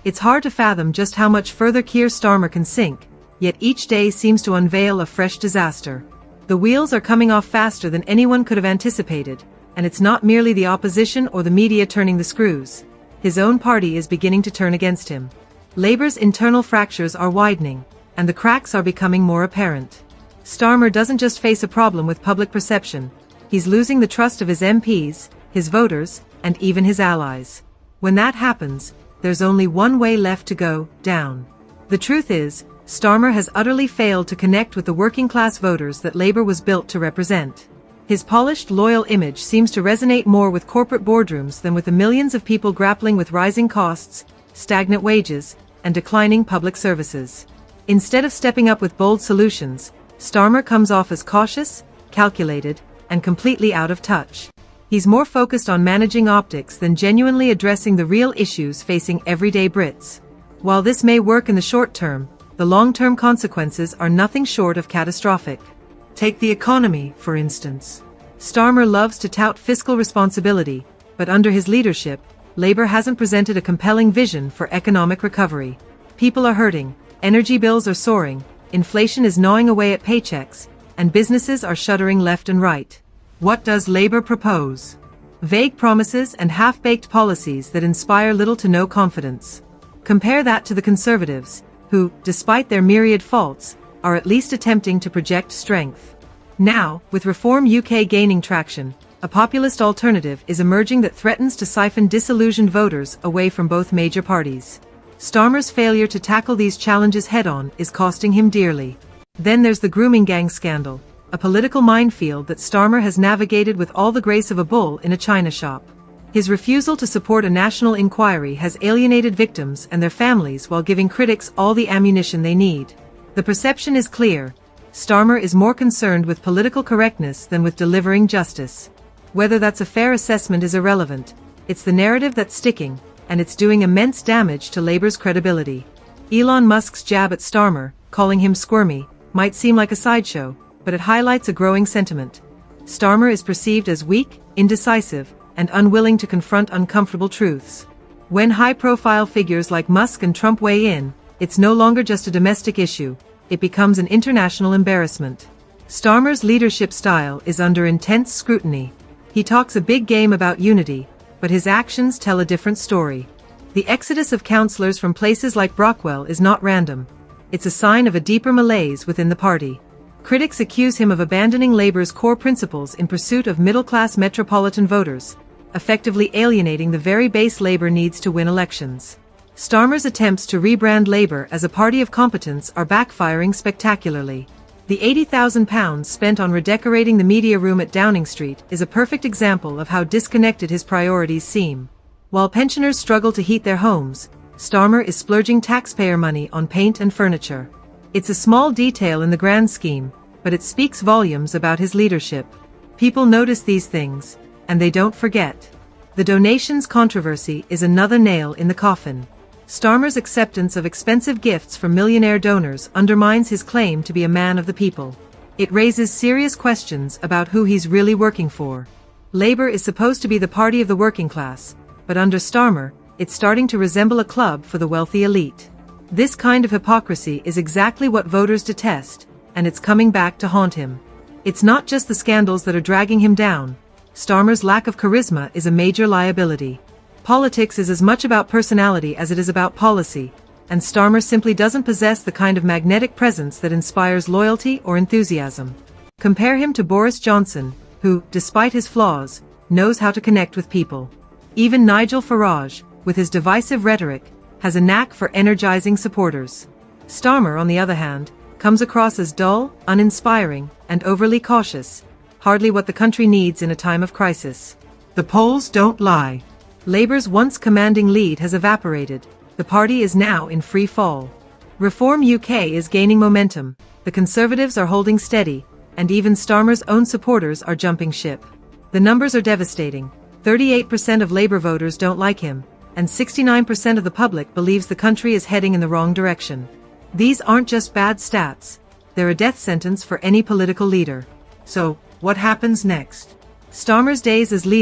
It's hard to fathom just how much further Keir Starmer can sink, yet each day seems to unveil a fresh disaster. The wheels are coming off faster than anyone could have anticipated, and it's not merely the opposition or the media turning the screws. His own party is beginning to turn against him. Labour's internal fractures are widening, and the cracks are becoming more apparent. Starmer doesn't just face a problem with public perception, he's losing the trust of his MPs, his voters, and even his allies. When that happens, there's only one way left to go: down. The truth is, Starmer has utterly failed to connect with the working-class voters that Labour was built to represent. His polished, loyal image seems to resonate more with corporate boardrooms than with the millions of people grappling with rising costs, stagnant wages, and declining public services. Instead of stepping up with bold solutions, Starmer comes off as cautious, calculated, and completely out of touch. He's more focused on managing optics than genuinely addressing the real issues facing everyday Brits. While this may work in the short term, the long-term consequences are nothing short of catastrophic. Take the economy, for instance. Starmer loves to tout fiscal responsibility, but under his leadership, Labour hasn't presented a compelling vision for economic recovery. People are hurting, energy bills are soaring, inflation is gnawing away at paychecks, and businesses are shuttering left and right. What does Labour propose? Vague promises and half-baked policies that inspire little to no confidence. Compare that to the Conservatives, who, despite their myriad faults, are at least attempting to project strength. Now, with Reform UK gaining traction, a populist alternative is emerging that threatens to siphon disillusioned voters away from both major parties. Starmer's failure to tackle these challenges head-on is costing him dearly. Then there's the grooming gang scandal, a political minefield that Starmer has navigated with all the grace of a bull in a china shop. His refusal to support a national inquiry has alienated victims and their families while giving critics all the ammunition they need. The perception is clear: Starmer is more concerned with political correctness than with delivering justice. Whether that's a fair assessment is irrelevant. It's the narrative that's sticking, and it's doing immense damage to Labour's credibility. Elon Musk's jab at Starmer, calling him squirmy, might seem like a sideshow, but it highlights a growing sentiment. Starmer is perceived as weak, indecisive, and unwilling to confront uncomfortable truths. When high-profile figures like Musk and Trump weigh in, it's no longer just a domestic issue, it becomes an international embarrassment. Starmer's leadership style is under intense scrutiny. He talks a big game about unity, but his actions tell a different story. The exodus of councillors from places like Brockwell is not random. It's a sign of a deeper malaise within the party. Critics accuse him of abandoning Labour's core principles in pursuit of middle-class metropolitan voters, effectively alienating the very base Labour needs to win elections. Starmer's attempts to rebrand Labour as a party of competence are backfiring spectacularly. The £80,000 spent on redecorating the media room at Downing Street is a perfect example of how disconnected his priorities seem. While pensioners struggle to heat their homes, Starmer is splurging taxpayer money on paint and furniture. It's a small detail in the grand scheme, but it speaks volumes about his leadership. People notice these things, and they don't forget. The donations controversy is another nail in the coffin. Starmer's acceptance of expensive gifts from millionaire donors undermines his claim to be a man of the people. It raises serious questions about who he's really working for. Labour is supposed to be the party of the working class, but under Starmer, it's starting to resemble a club for the wealthy elite. This kind of hypocrisy is exactly what voters detest, and it's coming back to haunt him. It's not just the scandals that are dragging him down. Starmer's lack of charisma is a major liability. Politics is as much about personality as it is about policy, and Starmer simply doesn't possess the kind of magnetic presence that inspires loyalty or enthusiasm. Compare him to Boris Johnson, who, despite his flaws, knows how to connect with people. Even Nigel Farage, with his divisive rhetoric, has a knack for energizing supporters. Starmer, on the other hand, comes across as dull, uninspiring, and overly cautious, hardly what the country needs in a time of crisis. The polls don't lie. Labour's once commanding lead has evaporated. The party is now in free fall. Reform UK is gaining momentum, the Conservatives are holding steady, and even Starmer's own supporters are jumping ship. The numbers are devastating. 38% of Labour voters don't like him, and 69% of the public believes the country is heading in the wrong direction. These aren't just bad stats, they're a death sentence for any political leader. So, what happens next? Starmer's days as leader